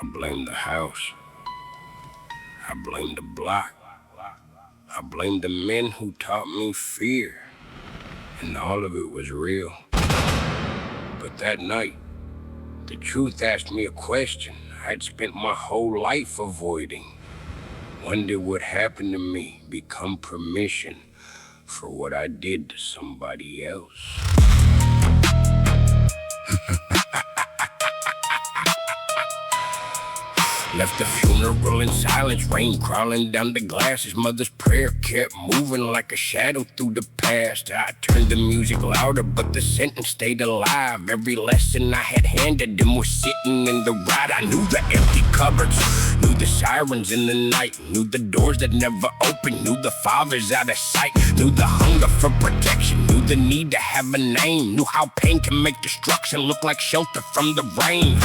I blame the house. I blame the block. I blame the men who taught me fear. And all of it was real. But that night, the truth asked me a question I'd spent my whole life avoiding. When did what happened to me become permission for what I did to somebody else? Left the funeral in silence, rain crawling down the glass. His mother's prayer kept moving like a shadow through the past. I turned the music louder, but the sentence stayed alive. Every lesson I had handed them was sitting in the ride. I knew the empty cupboards, knew the sirens in the night, knew the doors that never opened, knew the fathers out of sight, knew the hunger for protection, knew the need to have a name, knew how pain can make destruction look like shelter from the rain.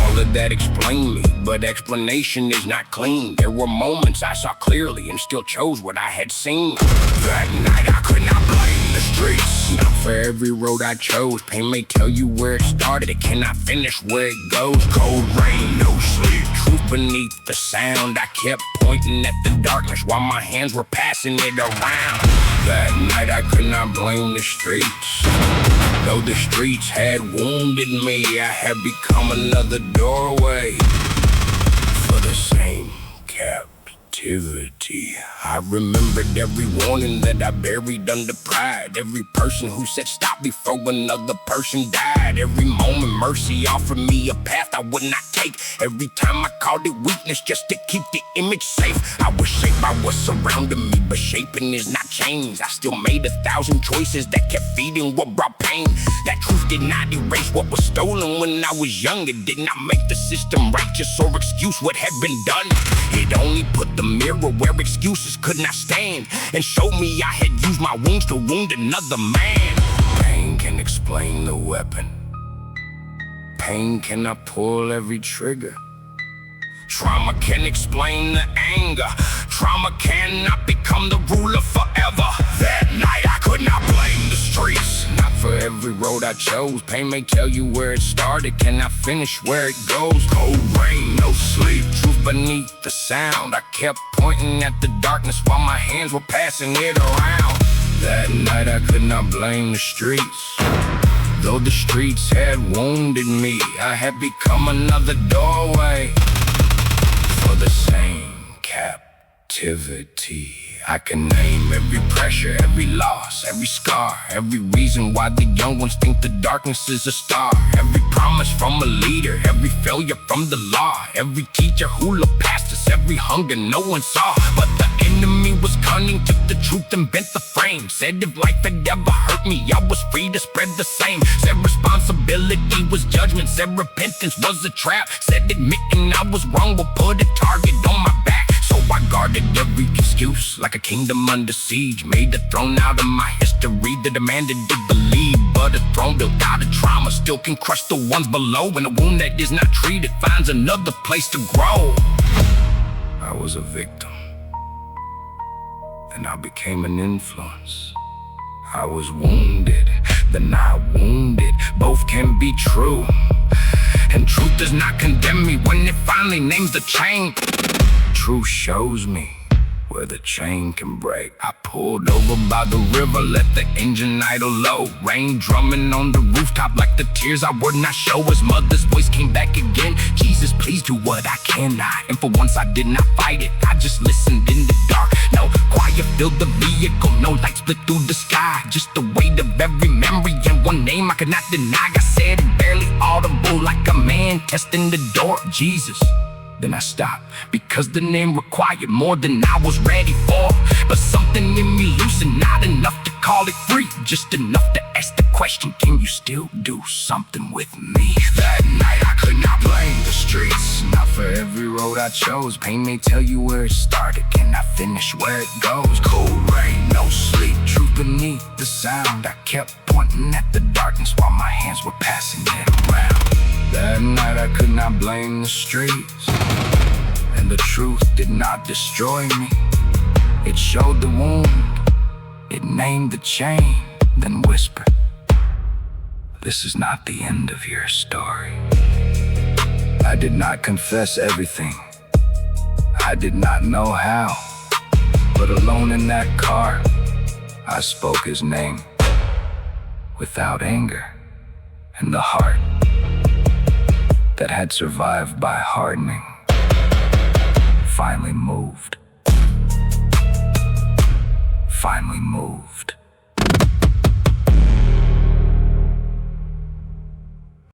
All of that explained me, but explanation is not clean. There were moments I saw clearly and still chose what I had seen. That night I could not blame the streets. Not for every road I chose. Pain may tell you where it started, it cannot finish where it goes. Cold rain, no sleep, truth beneath the sound. I kept pointing at the darkness while my hands were passing it around. That night I could not blame the streets. Though the streets had wounded me, I had become another doorway for the same captivity. I remembered every warning that I buried under pride, every person who said stop before another person died, every moment mercy offered me a path I would not take, every time I called it weakness just to keep the image safe. I was shaped by what surrounded me, but shaping is not change. I still made 1,000 choices that kept feeding what brought pain. That truth did not erase what was stolen when I was young. It did not make the system righteous or excuse what had been done. It only put the mirror where excuses could not stand and showed me I had used my wounds to wound another man. Pain can explain the weapon. Pain cannot pull every trigger. Trauma can explain the anger. Trauma cannot become the ruler forever. That night I could not blame the streets. Not for every road I chose. Pain may tell you where it started, cannot finish where it goes. Cold rain, no sleep, truth beneath the sound. I kept pointing at the darkness while my hands were passing it around. That night I could not blame the streets. Though the streets had wounded me, I had become another doorway for the same captivity. I can name every pressure, every loss, every scar, every reason why the young ones think the darkness is a star. Every promise from a leader, every failure from the law, every teacher who looked past us, every hunger no one saw. But the enemy was cunning, took the truth and bent the frame. Said if life had ever hurt me, I was free to spread the same. Said responsibility was judgment, said repentance was a trap. Said admitting I was wrong will put a target on my back. So I guarded every excuse like a kingdom under siege. Made a throne out of my history that demanded to believe. But a throne built out of trauma still can crush the ones below. And a wound that is not treated finds another place to grow. I was a victim, and I became an influence. I was wounded, then I wounded. Both can be true, and truth does not condemn me when it finally names the chain. Truth shows me where the chain can break. I pulled over by the river, let the engine idle low. Rain drumming on the rooftop like the tears I would not show. His mother's voice came back again. Jesus, please do what I cannot. And for once I did not fight it, I just listened in the dark. No quiet filled the vehicle, no light split through the sky. Just the weight of every memory and one name I could not deny. I said it barely audible like a man testing the door. Jesus. Then I stopped, because the name required more than I was ready for. But something in me loosened, not enough to call it free, just enough to ask the question, can you still do something with me? That night I could not blame the streets. Not for every road I chose. Pain may tell you where it started, can I finish where it goes? Cold rain, no sleep, truth beneath the sound. I kept pointing at the darkness while my hands were passing it around. That night I could not blame the streets, and the truth did not destroy me. It showed the wound, it named the chain, then whispered, this is not the end of your story. I did not confess everything. I did not know how. But alone in that car, I spoke his name. Without anger, and the heart that had survived by hardening finally moved. Finally moved.